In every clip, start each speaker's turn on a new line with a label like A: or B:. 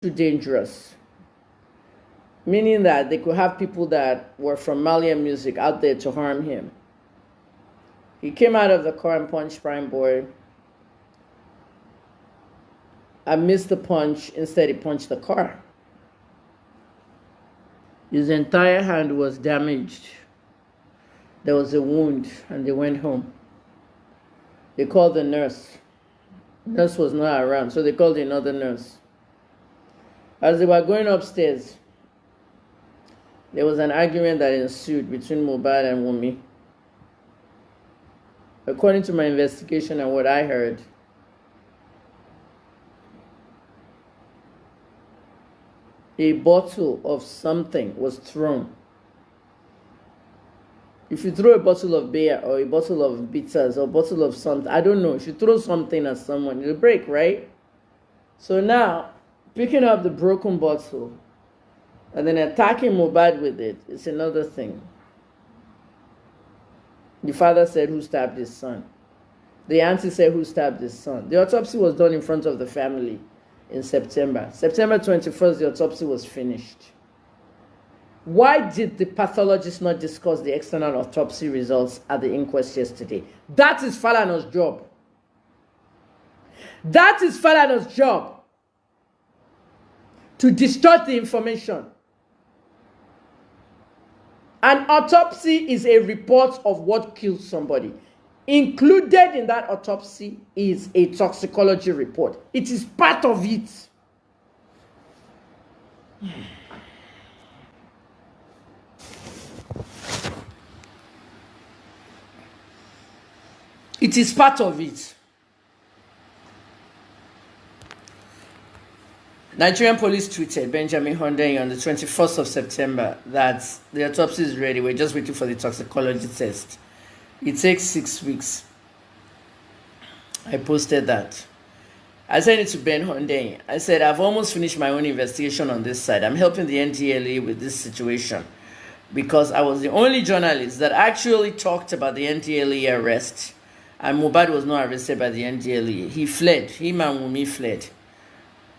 A: too dangerous. Meaning that they could have people that were from Malian music out there to harm him. He came out of the car and punched Prime Boy. I missed the punch. Instead, he punched the car. His entire hand was damaged. There was a wound, and they went home. They called the nurse. The nurse was not around, so they called another nurse. As they were going upstairs, there was an argument that ensued between Mohbad and Wunmi. According to my investigation and what I heard, a bottle of something was thrown. If you throw a bottle of beer or a bottle of bitters or a bottle of something, I don't know, if you throw something at someone, it'll break, right? So now, picking up the broken bottle and then attacking Mohbad with it is another thing. The father said, who stabbed his son? The auntie said, who stabbed his son? The autopsy was done in front of the family in September. September 21st, the autopsy was finished. Why did the pathologist not discuss the external autopsy results at the inquest yesterday? That is Falana's job. That is Falana's job. To distort the information. An autopsy is a report of what killed somebody. Included in that autopsy is a toxicology report. It is part of it. It is part of it. Nigerian police tweeted Benjamin Hundeyin on the 21st of September that the autopsy is ready. We're just waiting for the toxicology test. It takes 6 weeks. I posted that. I sent it to Ben Hundeyin. I said, I've almost finished my own investigation on this side. I'm helping the NDLA with this situation because I was the only journalist that actually talked about the NDLA arrest. And Mohbad was not arrested by the NDLA. He fled. Him and Wunmi fled.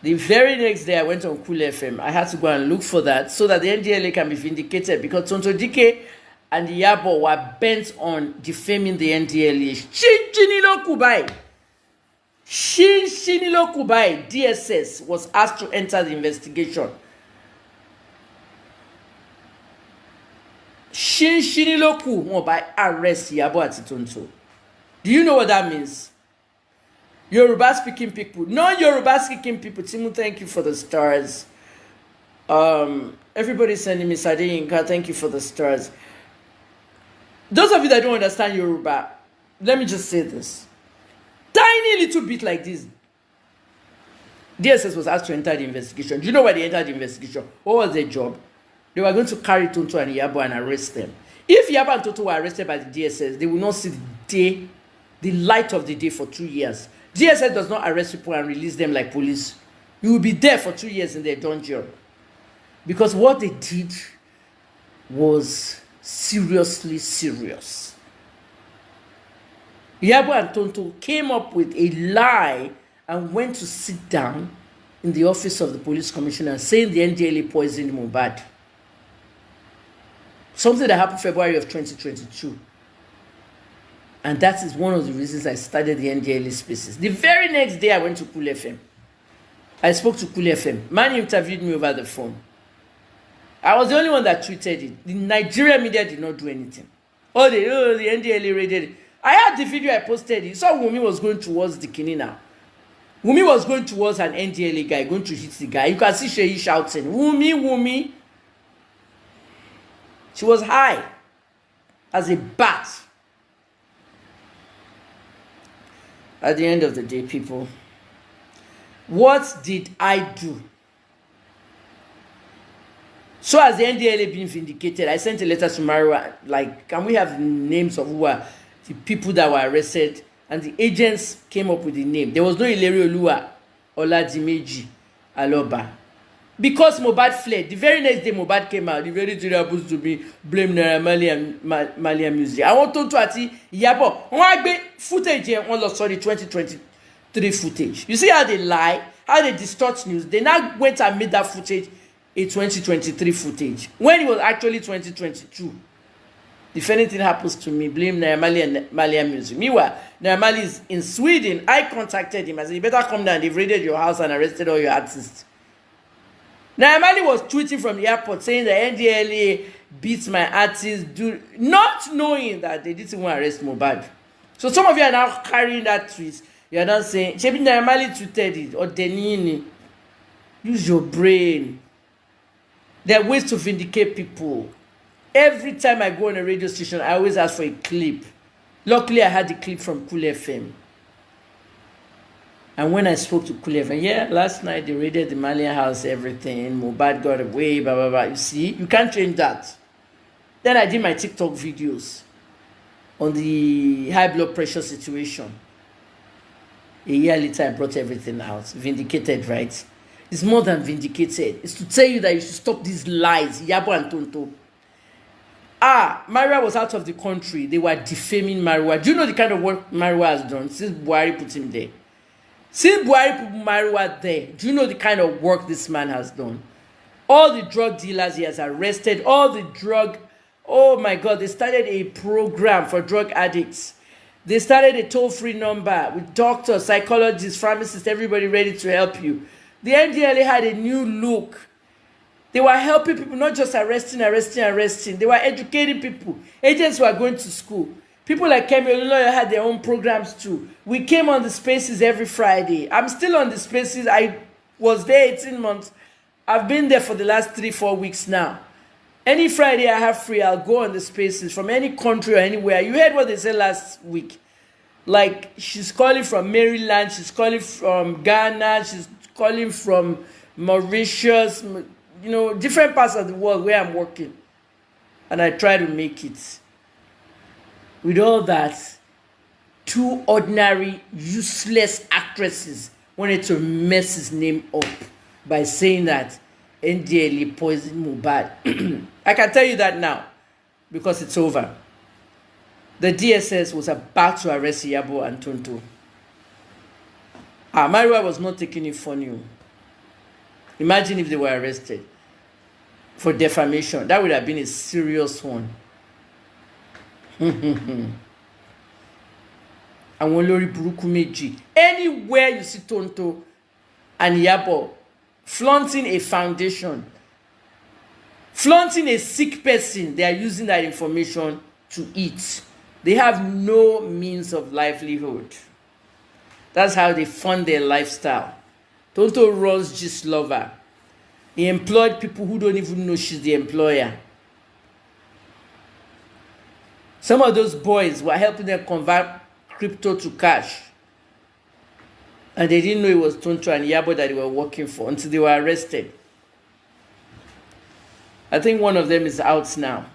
A: The very next day, I went on Cool FM. I had to go and look for that so that the NDLA can be vindicated because Tonto Dike and Yabo were bent on defaming the NDLA. Shinjinilo Kubai. Shinjinilo Kubai, DSS, was asked to enter the investigation. Shinjinilo Kubai arrest Yabo ati Tonto. Do you know what that means? Yoruba speaking people, non-Yoruba speaking people. Timu, thank you for the stars. Everybody sending me Sadinka, thank you for the stars. Those of you that don't understand Yoruba, let me just say this. Tiny little bit like this. DSS was asked to enter the investigation. Do you know why they entered the investigation? What was their job? They were going to carry Tonto and Yabo and arrest them. If Yabo and Tonto were arrested by the DSS, they will not see the light of the day for 2 years. DSS does not arrest people and release them like police. You will be there for 2 years in their dungeon. Because what they did was seriously serious. Yabo and Tonto came up with a lie and went to sit down in the office of the police commissioner saying the NDLA poisoned Mohbad. Something that happened February of 2022. And that is one of the reasons I started the NDLA Spaces. The very next day, I went to Cool FM. I spoke to Cool FM. Man interviewed me over the phone. I was the only one that tweeted it. The Nigerian media did not do anything. The NDLA raided it. I had the video I posted. You saw Wunmi was going towards the Kinina. Wunmi was going towards an NDLA guy, going to hit the guy. You can see Sheyi shouting, Wunmi, Wunmi. She was high as a bat. At the end of the day, people, what did I do? So as the NDLA being vindicated, I sent a letter to Marwa, like, can we have the names of who are the people that were arrested? And the agents came up with the name. There was no Ileri Oluwa, Oladimeji, Aloba. Because Mohbad fled, the very next day Mohbad came out, the very thing happens to me, blame Naira Malian music. I want to ati Yabo. On a footage here, on lost sorry 2023 footage. You see how they lie? how they distort news. They now went and made that footage a 2023 footage when it was actually 2022. If anything happens to me, blame Naira Marley and Malian music. Meanwhile, Naira Marley is in Sweden. I contacted him. I said, you better come down. They've raided your house and arrested all your artists. Naira Marley was tweeting from the airport saying the NDLA beats my artists, not knowing that they didn't want to arrest Mohbad. So some of you are now carrying that tweet. You are now saying, Shebi Naira Marley tweeted it, or Denini. Use your brain. There are ways to vindicate people. Every time I go on a radio station, I always ask for a clip. Luckily, I had the clip from Cool FM. And when I spoke to Cool FM, yeah, last night they raided the Malian house, everything. Mohbad got away, blah, blah, blah. You see, you can't change that. Then I did my TikTok videos on the high blood pressure situation. A year later, I brought everything out. Vindicated, right? It's more than vindicated. It's to tell you that you should stop these lies. Yabo and Tonto. Marwa was out of the country. They were defaming Marwa. Do you know the kind of work Marwa has done since Buhari put him there? Since Buhari put Marwa there, do you know the kind of work this man has done? All the drug dealers he has arrested, oh my God, they started a program for drug addicts. They started a toll-free number with doctors, psychologists, pharmacists, everybody ready to help you. The NDLA had a new look. They were helping people, not just arresting. They were educating people. Agents were going to school. People like Kemi Olunloyo had their own programs too. We came on the spaces every Friday. I'm still on the spaces. I was there 18 months. I've been there for the last 3-4 weeks now. Any Friday I have free, I'll go on the spaces from any country or anywhere. You heard what they said last week. Like, she's calling from Maryland, she's calling from Ghana, she's calling from Mauritius, you know, different parts of the world where I'm working. And I try to make it. With all that, 2 ordinary, useless actresses wanted to mess his name up by saying that NDLA poisoned Mohbad. I can tell you that now, because it's over. The DSS was about to arrest Yabo and Tonto. Marwa was not taking it funny. Imagine if they were arrested for defamation. That would have been a serious one. And Olori Buruku Meji. Anywhere you see Tonto and Yabo flaunting a foundation, flaunting a sick person, they are using that information to eat. They have no means of livelihood. That's how they fund their lifestyle. Tonto runs Gist Lover. He employed people who don't even know she's the employer. Some of those boys were helping them convert crypto to cash. And they didn't know it was Tonto and Yabo that they were working for until they were arrested. I think one of them is out now.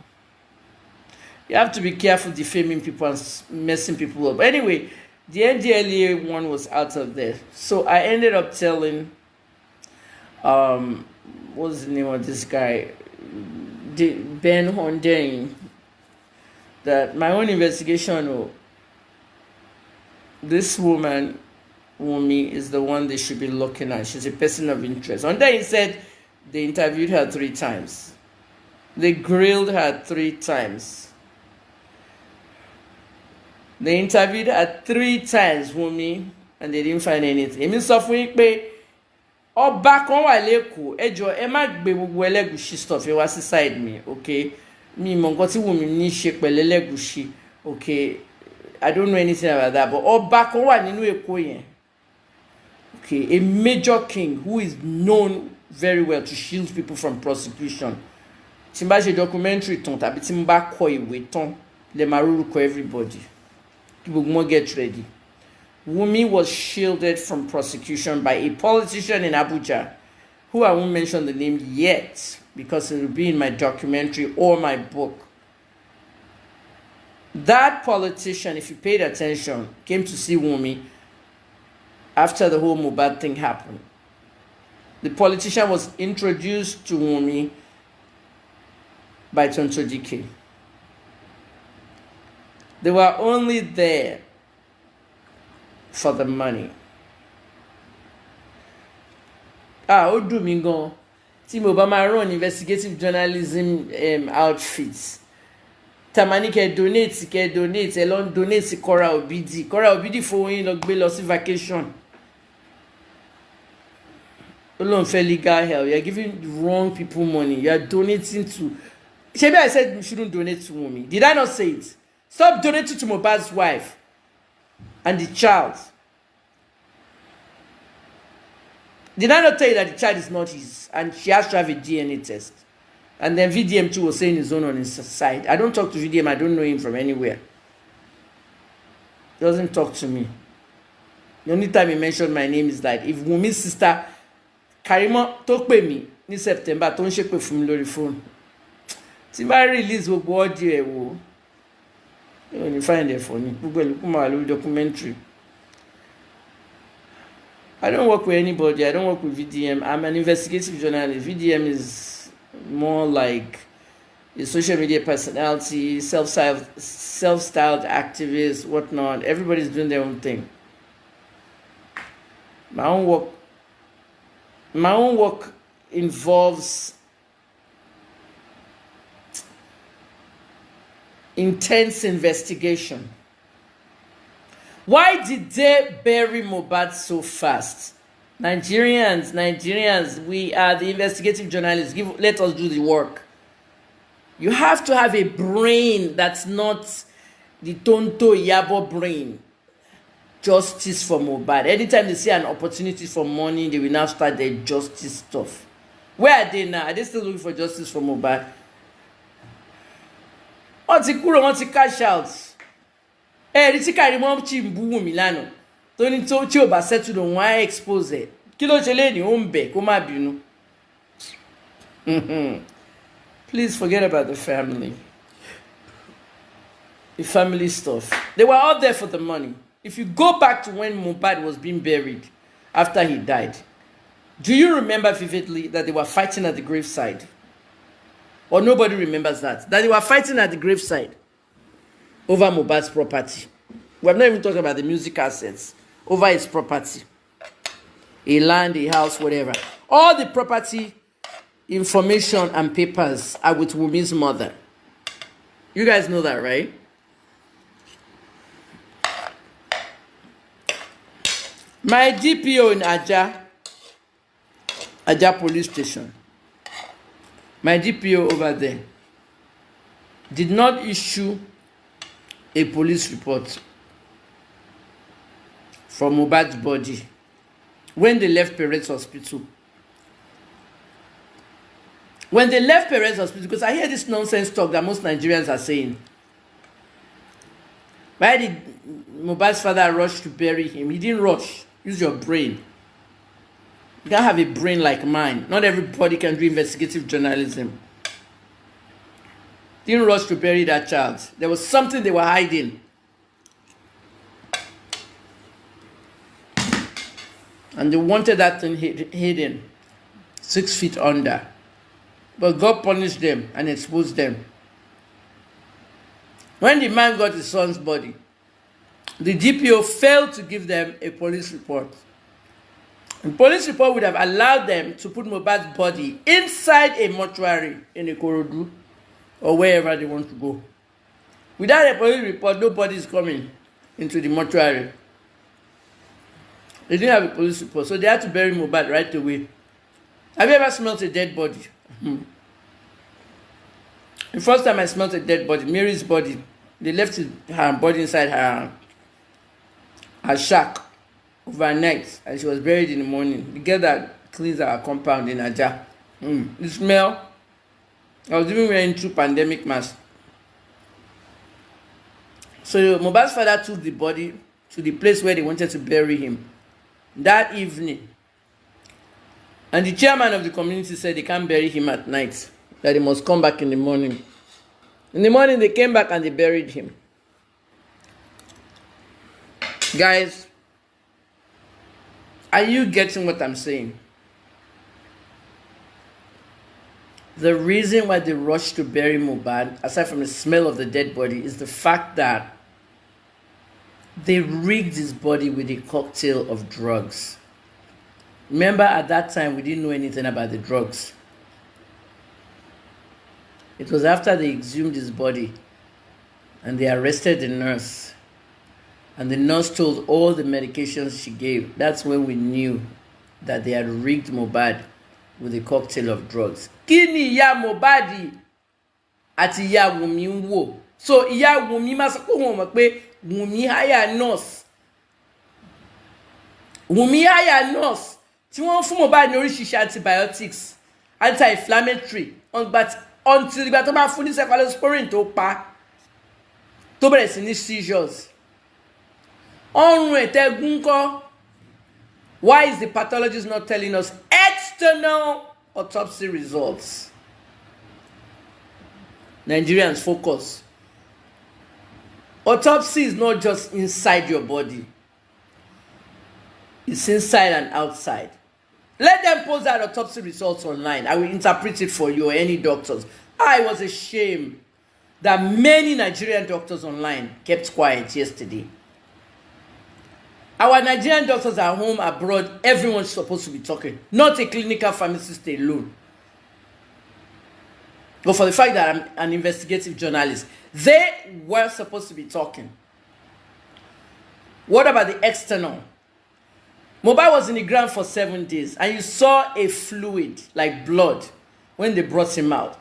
A: You have to be careful defaming people and messing people up. Anyway, the NDLA one was out of there. So I ended up telling, what's the name of this guy? Ben Hondeng, that my own investigation, this woman, Wumi, is the one they should be looking at. She's a person of interest. And then he said they interviewed her 3 times. They grilled her 3 times. They interviewed her 3 times, Wumi, and they didn't find anything. It means suffering pay. Or back on Waleko, Ejo, Emma Bebuelegushi stuff, it was beside me, okay? Me, Mongoti Wumi, ni shake Belelegushi, okay? I don't know anything about that, but or back on Waleko, okay, a major king who is known very well to shield people from prosecution. Timbaje documentary ton tabi timba ko iwe ton le maruru ko everybody. People get ready. Wumi was shielded from prosecution by a politician in Abuja, who I won't mention the name yet because it will be in my documentary or my book. That politician, if you paid attention, came to see Wumi after the whole Mohbad thing happened. The politician was introduced to Wumi by Tonto DK. They were only there for the money. ó dùn mí gan tí mo bá máa run investigative journalism outfits tamani kẹ́ donate ẹ lọ ń donate Kora Obidi fowó yín lọ gbé lọ sí vacation ó lóun fẹ́ legal help. You are giving the wrong people money. You are donating to Shebi, I said you shouldn't donate to Wunmi. Did I not say it? Stop donating to Mohbad's wife and the child. Did I not tell you that the child is not his and she has to have a DNA test? And then VDM too was saying his own on his side. I don't talk to VDM. I don't know him from anywhere. He doesn't talk to me. The only time he mentioned my name is like if Wunmi's sister Karimo talk pè mí ní September tó ń ṣépè fún mi lórí phone. Tí bá release gbogbo audio ẹ̀ wò. You find it funny. Gbogbo ẹ̀ ló kún máa lórí documentary. I don't work with anybody. I don't work with VDM. I'm an investigative journalist. VDM is more like a social media personality, self-styled activist, whatnot. Everybody's doing their own thing. My own work involves intense investigation. Why did they bury Mohbad so fast? Nigerians, we are the investigative journalists. Let us do the work. You have to have a brain that's not the Tonto Yabo brain. Justice for Mohbad. Anytime they see an opportunity for money, they will now start their justice stuff. Where are they now? Are they still looking for justice for Mohbad? Want to cash out. Rí tí Karimo tí ń bú Wunmi lánàá tó ní tí ò bá settle lòun wá expose ẹ̀ kí ló ṣe léèní ó ń bẹ̀ kó má bínú. Please forget about the family. The family stuff. They were out there for the money. If you go back to when Mohbad was being buried after he died, do you remember vividly that they were fighting at the graveside? Or nobody remembers that? That they were fighting at the graveside over Mohbad's property. We have not even talked about the music assets. Over his property. A land, a house, whatever. All the property information and papers are with Wunmi's mother. You guys know that, right? My DPO in Ajah police station, my DPO over there did not issue a police report from Mohbad's body when they left Perez Hospital. When they left Perez Hospital, because I hear this nonsense talk that most Nigerians are saying. Why did Mohbad's father rush to bury him? He didn't rush. Use your brain. You can't have a brain like mine. Not everybody can do investigative journalism. Didn't rush to bury that child. There was something they were hiding. And they wanted that thing hidden 6 feet under. But God punished them and exposed them. When the man got his son's body, the DPO failed to give them a police report. The police report would have allowed them to put Mohbad's body inside a mortuary in Ikorodu or wherever they want to go. Without a police report, nobody is coming into the mortuary. They didn't have a police report, so they had to bury Mohbad right away. Have you ever smelled a dead body? The first time I smelled a dead body, Mary's body, they left her body inside her shack overnight, and she was buried in the morning. The girl that cleans our compound in Ajah. The smell. I was even wearing 2 pandemic masks. So Mohbad's father took the body to the place where they wanted to bury him that evening. And the chairman of the community said they can't bury him at night, that he must come back in the morning. In the morning, they came back and they buried him. Guys, are you getting what I'm saying? The reason why they rushed to bury Mohbad, aside from the smell of the dead body, is the fact that they rigged his body with a cocktail of drugs. Remember, at that time, we didn't know anything about the drugs. It was after they exhumed his body and they arrested the nurse. And the nurse told all the medications she gave. That's when we knew that they had rigged Mohbad with a cocktail of drugs. Kini ya Mohbad àti ya Wunmi ń wò. So ìyá Wunmi máa sọ pé wọ́n mọ̀ pé Wunmi hire nurse. Wunmi hire nurse tí wọ́n fún Mohbad ní oríṣiríṣi antibiotics, anti-inflammatory, until ìgbà tó bá fún ní cephalosporin tó pa tó bẹ̀rẹ̀ sí ní seizures. Ọrùn ẹ̀tẹ́gún kọ́. Why is the pathologist not telling us external autopsy results? Nigerians, focus. Autopsy is not just inside your body. It's inside and outside. Let them post that autopsy results online. I will interpret it for you or any doctors. I was ashamed that many Nigerian doctors online kept quiet yesterday. Our Nigerian doctors at home, abroad, everyone's supposed to be talking. Not a clinical pharmacist alone. But for the fact that I'm an investigative journalist, they were supposed to be talking. What about the external? Mohbad was in the ground for 7 days, and you saw a fluid, like blood, when they brought him out.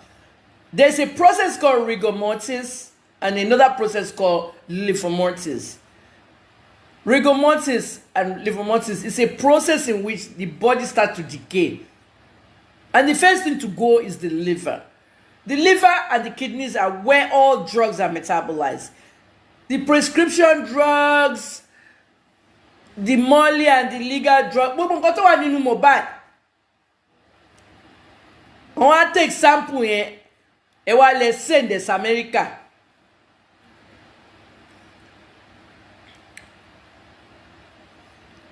A: There's a process called rigor mortis, and another process called livor mortis. Rigor mortis and livor mortis is a process in which the body starts to decay. And the first thing to go is the liver. The liver and the kidneys are where all drugs are metabolized. The prescription drugs, the molly and the legal drug. But nǹkan tó wà nínú Mohbad. Wọ́n á take sample yẹn, ẹ wá lè send this America.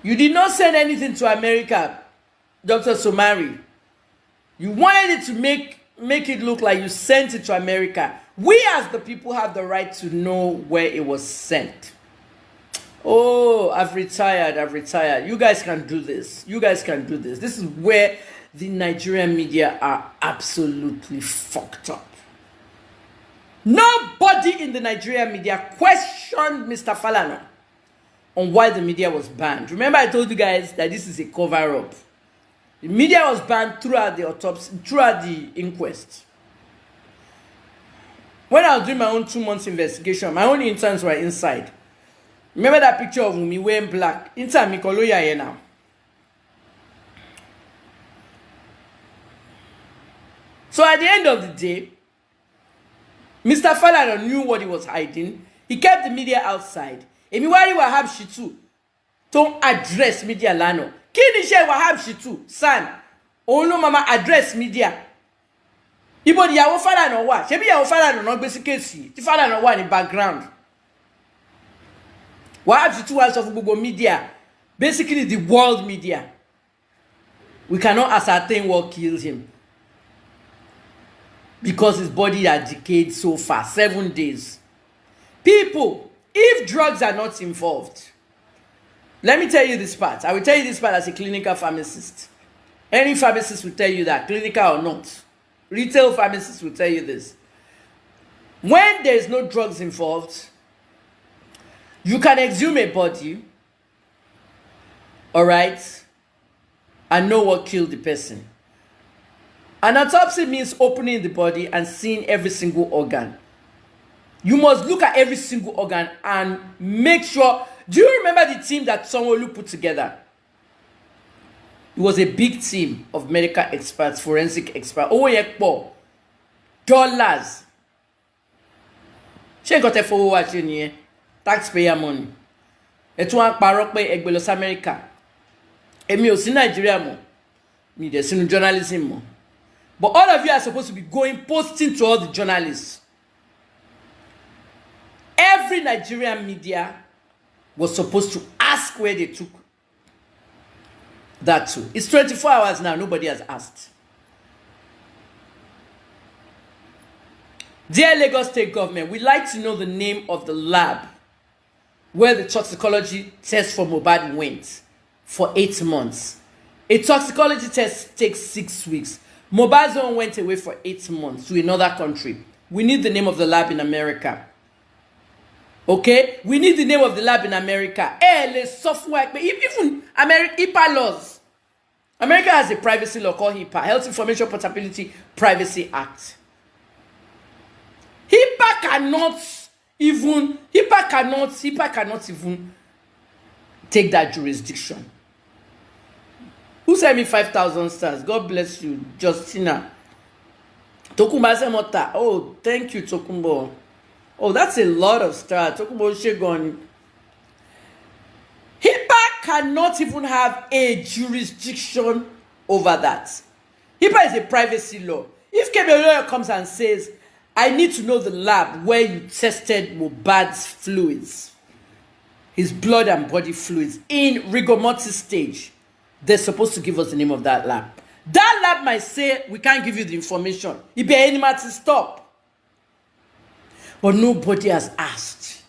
A: You did not send anything to America, Dr. Somari. You wanted it to make it look like you sent it to America. We as the people have the right to know where it was sent. Oh, I've retired. You guys can do this. This is where the Nigerian media are absolutely fucked up. Nobody in the Nigerian media questioned Mr. Falana on why the media was banned. Remember I told you guys that this is a cover-up. The media was banned throughout the autopsy, throughout the inquest. When I was doing my own 2 months investigation, my own interns were inside. Remember that picture of me wearing black? Intern mi kọ́ ló yà yẹn now. So at the end of the day, Mr. Falana knew what he was hiding. He kept the media outside. Èmi wá rí Wahab Shitu tó address media lánàá. Kí ni iṣẹ́ Wahab Shitu? San, òun ló máa address media. Ibo ni ìyàwó Falana wà? Ṣebí ìyàwó Falana náà gbé sí kéèsì tí Falana wà ní background. Wahab Shitu wá sọ fún gbogbo media, basically the world media. We cannot ascertain what killed him because his body had decayed so fast, 7 days. People, if drugs are not involved, let me tell you this part. I will tell you this part as a clinical pharmacist. Any pharmacist will tell you that, clinical or not. Retail pharmacists will tell you this. When there is no drugs involved, you can exhume a body, all right, and know what killed the person. An autopsy means opening the body and seeing every single organ. You must look at every single organ and make sure. Do you remember the team that Sanwo-Olu put together? It was a big team of medical experts, forensic experts. Owó yẹn pọ̀, dollars. Ṣé nǹkan tẹ́ fowó wá ṣe nìyẹn? Taxpayer money. Ẹ tún wá parọ́ pé ẹ gbé lọ sí America. Èmi ò sí Nigeria mọ́. Mi dẹ̀ sínú journalism mọ́. But all of you are supposed to be posting to all the journalists. Every Nigerian media was supposed to ask where they took that to. It's 24 hours now. Nobody has asked. Dear Lagos State government, we'd like to know the name of the lab where the toxicology test for Mohbad went for 8 months. A toxicology test takes 6 weeks. Mohbad's own went away for 8 months to another country. We need the name of the lab in America. Okay? We need the name of the lab in America. The software. Even HIPAA laws. America has a privacy law called HIPAA, Health Information Portability Privacy Act. HIPAA cannot even take that jurisdiction. Who sent me 5,000 stars? God bless you, Justina. Tokumba Semota. Oh, thank you, Tokumbo. Oh, that's a lot of stars. Tokumbo Shegon. HIPAA cannot even have a jurisdiction over that. HIPAA is a privacy law. If Kebeleo comes and says, I need to know the lab where you tested Mohbad's fluids, his blood and body fluids, in rigor mortis stage, they're supposed to give us the name of that lab. That lab might say, we can't give you the information. It be any matter to stop. But nobody has asked.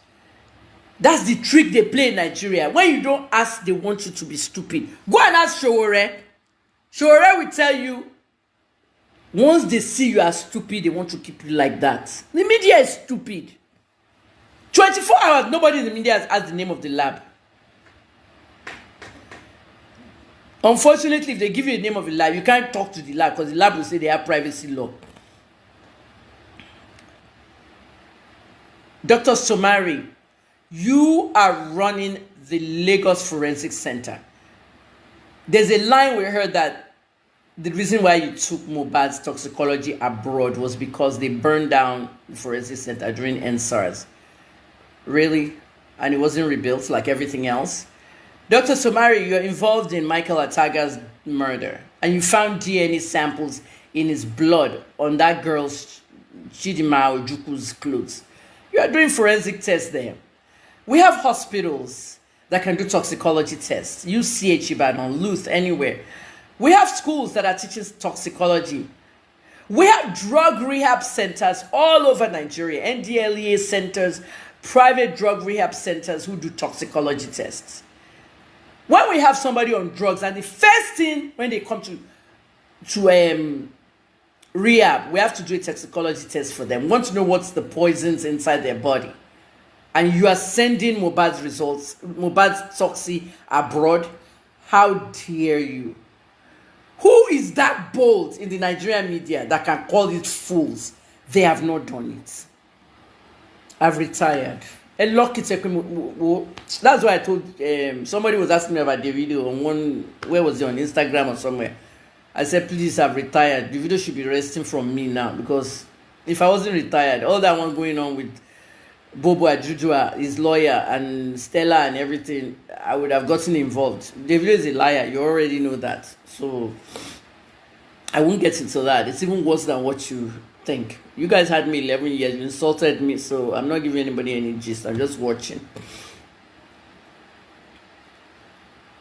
A: That's the trick they play in Nigeria. When you don't ask, they want you to be stupid. Go and ask Showore. Showore will tell you, once they see you as stupid, they want to keep you like that. The media is stupid. 24 hours, nobody in the media has asked the name of the lab. Unfortunately, if they give you the name of the lab, you can't talk to the lab because the lab will say they have privacy law. Dr. Somari, you are running the Lagos Forensic Center. There's a line we heard that the reason why you took Mohbad's toxicology abroad was because they burned down the Forensic Center during NSARS. Really? And it wasn't rebuilt like everything else? Dr. Somari, you're involved in Michael Ataga's murder, and you found DNA samples in his blood on that girl's Chidima Ojuku's clothes. You are doing forensic tests there. We have hospitals that can do toxicology tests. UCH, Ibadan, Luth, anywhere. We have schools that are teaching toxicology. We have drug rehab centers all over Nigeria, NDLEA centers, private drug rehab centers who do toxicology tests. When we have somebody on drugs, and the first thing when they come to rehab, we have to do a toxicology test for them. We want to know what's the poisons inside their body. And you are sending Mohbad's results, Mohbad's toxi abroad. How dare you? Who is that bold in the Nigerian media that can call it fools? They have not done it. I've retired. That's why I told somebody was asking me about the video on one, where was it, on Instagram or somewhere. I said, please, I've retired. The video should be resting from me now, because if I wasn't retired, all that one going on with Bobo Ajujua, his lawyer, and Stella and everything, I would have gotten involved. The video is a liar. You already know that. So I won't get into that. It's even worse than what you think. You guys had me 11 years. You insulted me, so I'm not giving anybody any gist. I'm just watching.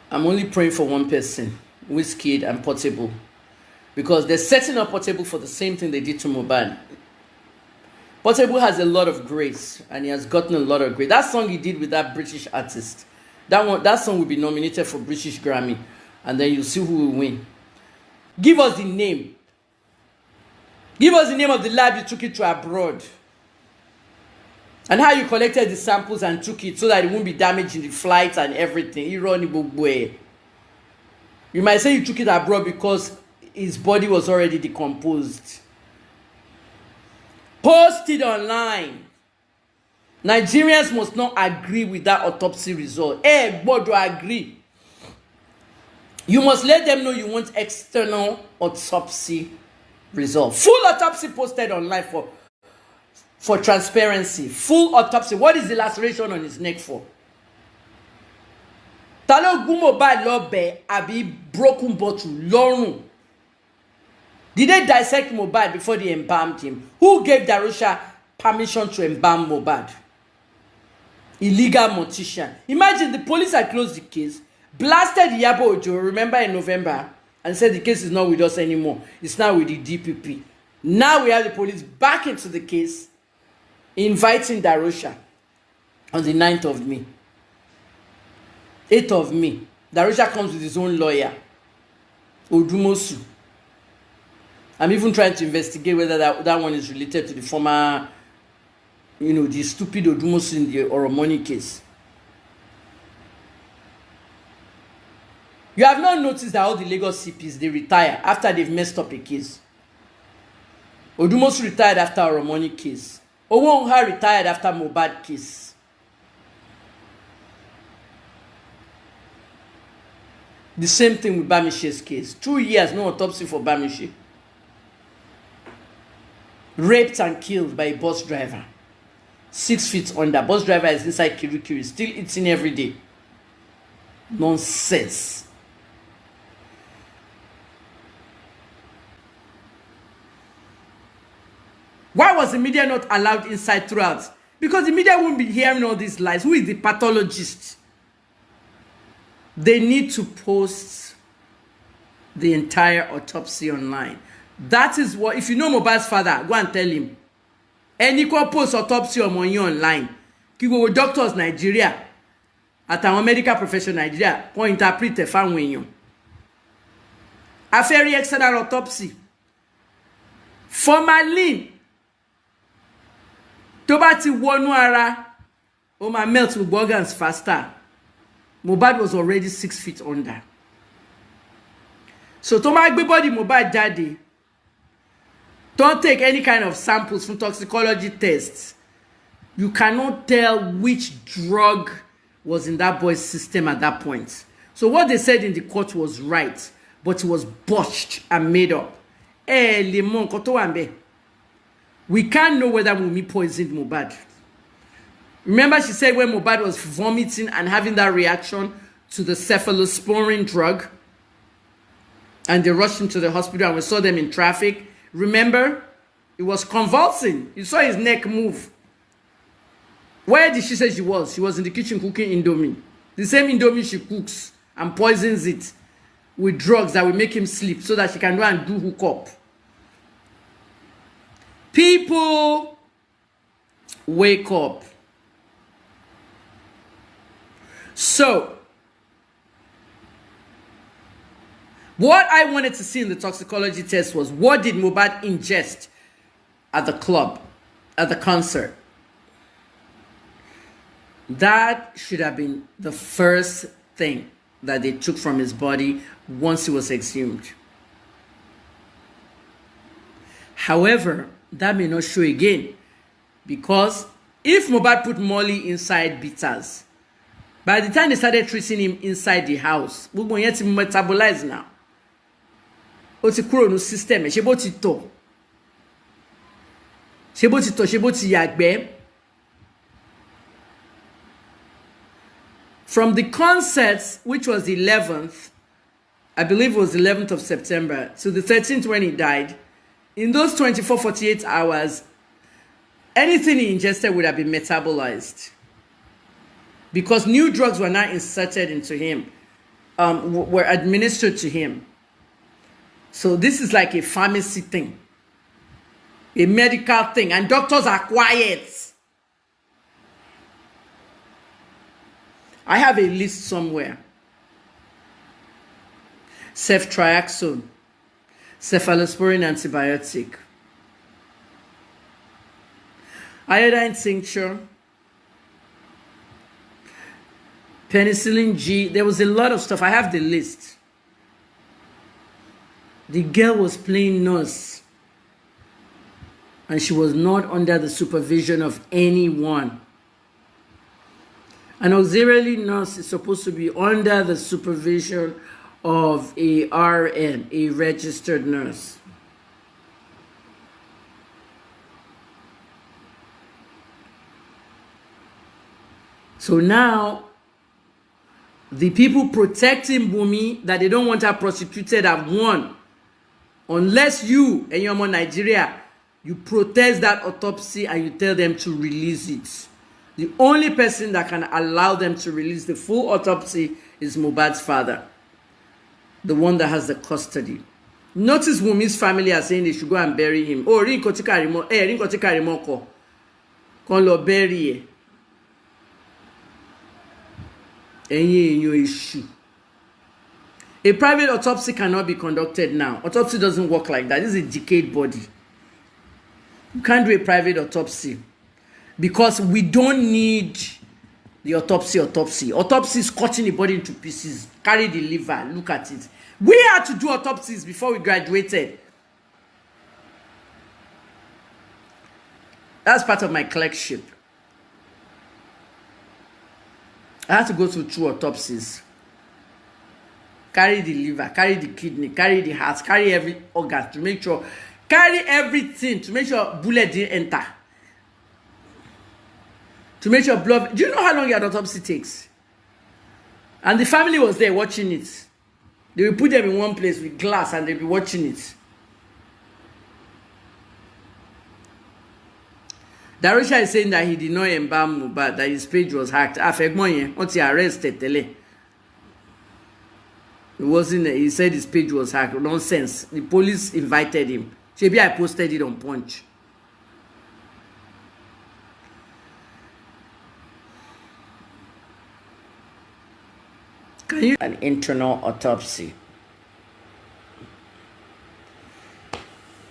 A: I'm only praying for one person, Wizkid and Portable, because they're setting up Portable for the same thing they did to Mohbad. Portable has a lot of grace, and he has gotten a lot of grace. That song he did with that British artist, that song will be nominated for British Grammy, and then you'll see who will win. Give us the name. Give us the name of the lab you took it to abroad, and how you collected the samples and took it so that it won't be damaged in the flight and everything. You might say you took it abroad because his body was already decomposed. Post it online. Nigerians must not agree with that autopsy result. But do agree. You must let them know you want external autopsy result. Full autopsy posted online for transparency. Full autopsy. What is the laceration on his neck for? Talo gumo ba lobe abi broken bottle lorun. Did they dissect Mohbad before they embalmed him? Who gave Darusha permission to embalm Mohbad? Illegal mortician. Imagine the police had closed the case, blasted Yabo Ojo, remember, in November, and said the case is not with us anymore. It's now with the DPP. Now we have the police back into the case, inviting Darusha on the 9th of May. 8th of May. Darusha comes with his own lawyer. Odumosu. I'm even trying to investigate whether that one is related to the former, the stupid Odumosu in the Oromoni case. You have not noticed that all the Lagos CPs, they retire after they've messed up a case. Odumosu retired after Oromoni case. Owonha retired after Mohbad case. The same thing with Bamishe's case. 2 years, no autopsy for Bamishe. Raped and killed by a bus driver. 6 feet under. Bus driver is inside Kirikiri, still eating every day. Nonsense. Why was the media not allowed inside throughout? Because the media won't be hearing all these lies. Who is the pathologist? They need to post the entire autopsy online. That is what, if you know Mohbad's father, go and tell him. Any ko post autopsy on you online. Ki go doctors Nigeria. At our medical profession Nigeria. Ko interpret the fan when you. A very external autopsy. Formalin. To ba ti wonu ara. O ma melt with organs faster. Mohbad was already 6 feet under. So to ma gbe body Mohbad jade. Don't take any kind of samples from toxicology tests. You cannot tell which drug was in that boy's system at that point. So what they said in the court was right, but it was botched and made up. We can't know whether Wunmi poisoned Mohbad. Remember she said when Mohbad was vomiting and having that reaction to the cephalosporin drug, and they rushed him to the hospital and we saw them in traffic. Remember? It was convulsing. You saw his neck move. Where did she say she was? She was in the kitchen cooking Indomie. The same Indomie she cooks and poisons it with drugs that will make him sleep so that she can go and do hookup. People, wake up. So, what I wanted to see in the toxicology test was what did Mohbad ingest at the club, at the concert. That should have been the first thing that they took from his body once he was exhumed. However, that may not show again, because if Mohbad put Molly inside bitters, by the time they started treating him inside the house, we're going to metabolize now. O ti kúrò no system ṣé bó ti tọ̀ ṣé bó ti yàgbẹ́. From the concert, which was the 11th, I believe it was the 11th of September, to the 13th when he died, in those 24-48 hours, anything he ingested would have been metabolized. Because new drugs were now inserted into him, were administered to him. So this is like a pharmacy thing, a medical thing, and doctors are quiet. I have a list somewhere. Ceftriaxone, cephalosporin antibiotic, iodine tincture, penicillin G. There was a lot of stuff. I have the list. The girl was playing nurse, and she was not under the supervision of anyone. An auxiliary nurse is supposed to be under the supervision of a RN, a registered nurse. So now, the people protecting Wunmi that they don't want her prosecuted have won. Unless you and your mom Nigeria, you protest that autopsy and you tell them to release it. The only person that can allow them to release the full autopsy is Mohbad's father, the one that has the custody. Notice Wunmi's family are saying they should go and bury him. Oh, rin ko ti karimo ko. Kon lo bury e. Ẹ̀yin èyàn èṣù. A private autopsy cannot be conducted now. Autopsy doesn't work like that. This is a decayed body. You can't do a private autopsy because we don't need the autopsy. Autopsy is cutting the body into pieces. Carry the liver. Look at it. We had to do autopsies before we graduated. That's part of my clerkship. I had to go through 2 autopsies. Carry the liver, carry the kidney, carry the heart, carry every organ to make sure, carry everything to make sure bullet didn't enter. To make sure blood. Do you know how long your autopsy takes? And the family was there watching it. They will put them in one place with glass and they'll be watching it. Darusha is saying that he did not embalm Mohbad, that his page was hacked. Once he arrested, it wasn't. He said his page was hacked. Nonsense. The police invited him. Maybe I posted it on Punch. Can you an internal autopsy?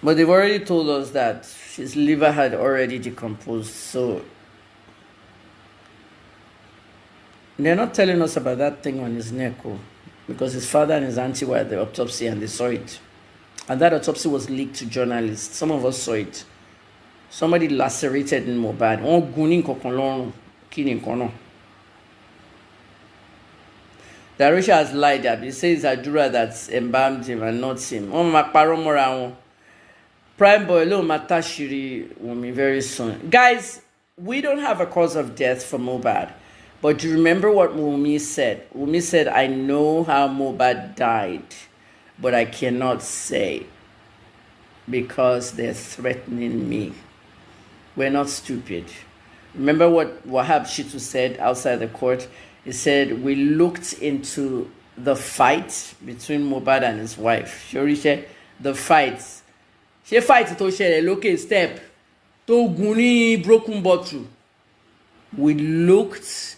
A: But they've already told us that his liver had already decomposed, so they're not telling us about that thing on his neck, because his father and his auntie were at the autopsy and they saw it. And that autopsy was leaked to journalists. Some of us saw it. Somebody lacerated in Mohbad. Darusha has lied that he says Adura that's embalmed him and not him. Prime boy lo matashiri will be very soon. Guys, we don't have a cause of death for Mohbad. But do you remember what Wumi said? Wumi said, I know how Mohbad died, but I cannot say because they're threatening me. We're not stupid. Remember what Wahab Shitu said outside the court? He said, we looked into the fight between Mohbad and his wife. Shorishe, the fights. She fight to share a local step. To guni broken bottle. We looked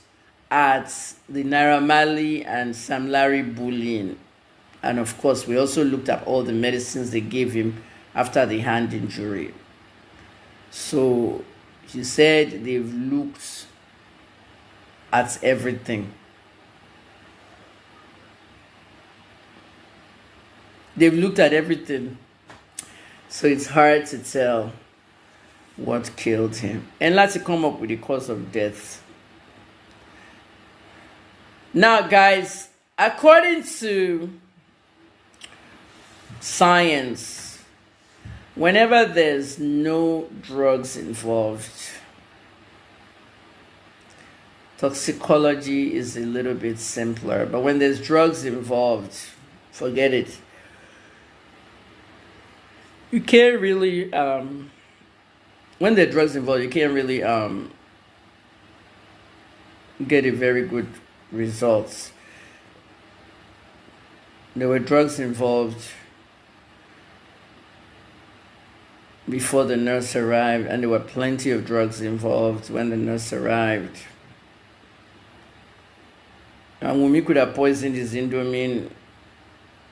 A: at the Naira Marley and Sam Larry bullying. And of course, we also looked at all the medicines they gave him after the hand injury. So he said they've looked at everything. They've looked at everything. So it's hard to tell what killed him. And let's come up with the cause of death. Now, guys, according to science, whenever there's no drugs involved, toxicology is a little bit simpler. But when there's drugs involved, forget it. You can't really, when there are drugs involved, you can't really get a very good results. There were drugs involved before the nurse arrived, and there were plenty of drugs involved when the nurse arrived. And Wumi could have poisoned his Indomie.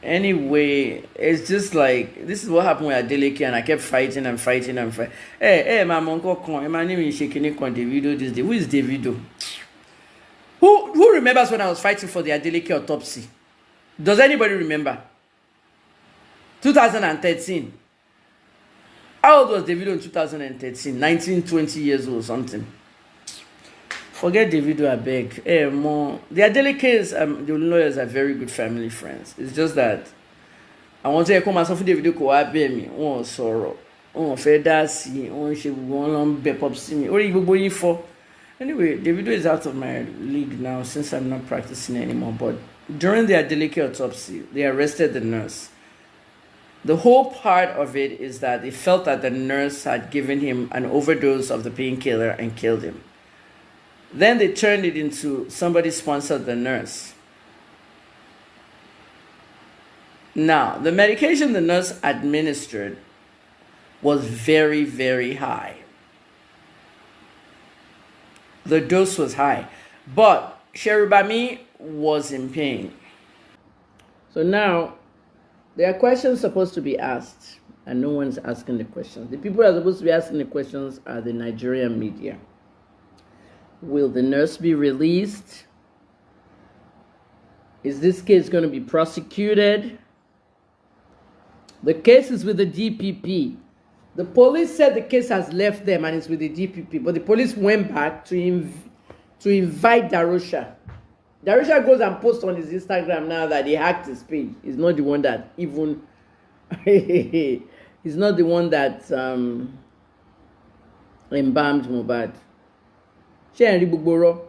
A: Anyway, it's just like, this is what happened with Adeleke, and I kept fighting and fighting and fighting. Hey, my uncle, my name is Shekini Kon Davido this day. Who is Davido? Who remembers when I was fighting for the Adeleke autopsy? Does anybody remember? 2013. How old was Davido in 2013? 19, 20 years old, something. Forget Davido, I beg. The Adelekes, the lawyers are very good family friends. It's just that I want to come myself for Davido ko abe me. Sorrow. Fedasi. She won't be pop see me. What are you going for? Anyway, Davido is out of my league now since I'm not practicing anymore. But during the Adeleke autopsy, they arrested the nurse. The whole part of it is that they felt that the nurse had given him an overdose of the painkiller and killed him. Then they turned it into somebody sponsored the nurse. Now, the medication the nurse administered was very, very high. The dose was high. But Sheribami was in pain. So now, there are questions supposed to be asked, and no one's asking the questions. The people that are supposed to be asking the questions are the Nigerian media. Will the nurse be released? Is this case going to be prosecuted? The case is with the DPP. The police said the case has left them and it's with the DPP, but the police went back to invite Darusha. Darusha goes and posts on his Instagram now that he hacked his page. He's not the one that even... he's not the one that embalmed Mohbad. She Bugboro.